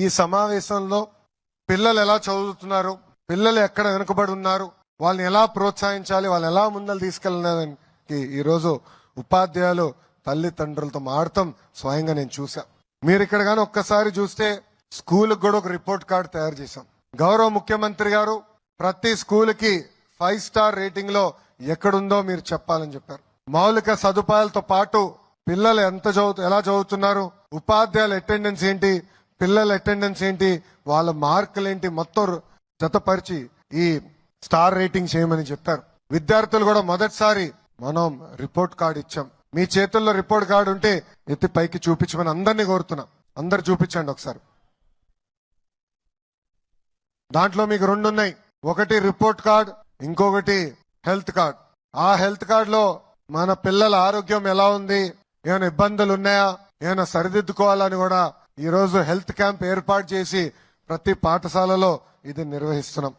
ఈ సమావేశంలో పిల్లలు ఎలా చదువుతున్నారు, పిల్లలు ఎక్కడ వెనుకబడి ఉన్నారు, వాళ్ళని ఎలా ప్రోత్సహించాలి, వాళ్ళు ఎలా ముందలు తీసుకెళ్ళడానికి ఈరోజు ఉపాధ్యాయులు తల్లిదండ్రులతో మాడతాం స్వయంగా నేను చూసా. మీరు ఇక్కడ కానీ ఒక్కసారి చూస్తే స్కూల్కి కూడా ఒక రిపోర్ట్ కార్డు తయారు చేశాం. గౌరవ ముఖ్యమంత్రి గారు ప్రతి స్కూల్కి 5 స్టార్ రేటింగ్ లో ఎక్కడుందో మీరు చెప్పాలని చెప్పారు. మౌలిక సదుపాయాలతో పాటు పిల్లలు ఎలా చదువుతున్నారు, ఉపాధ్యాయుల అటెండెన్స్ ఏంటి, పిల్లల అటెండెన్స్ ఏంటి, వాళ్ళ మార్కులు ఏంటి మొత్తం జతపరిచి ఈ స్టార్ రేటింగ్ చేయమని చెప్పారు. విద్యార్థులు కూడా మొదటిసారి మనం రిపోర్ట్ కార్డు ఇచ్చాం. మీ చేతుల్లో రిపోర్ట్ కార్డు ఉంటే ఎత్తి పైకి చూపించమని అందరినీ కోరుతున్నా. అందరు చూపించండి ఒకసారి. దాంట్లో మీకు 2 ఉన్నాయి. ఒకటి రిపోర్ట్ కార్డ్, ఇంకొకటి హెల్త్ కార్డ్. ఆ హెల్త్ కార్డ్ లో మన పిల్లల ఆరోగ్యం ఎలా ఉంది, ఏమైనా ఇబ్బందులు ఉన్నాయా, ఏమైనా సరిదిద్దుకోవాలని కూడా ఈ రోజు హెల్త్ క్యాంప్ ఏర్పాటు చేసి ప్రతి పాఠశాలలో ఇది నిర్వహిస్తున్నాం.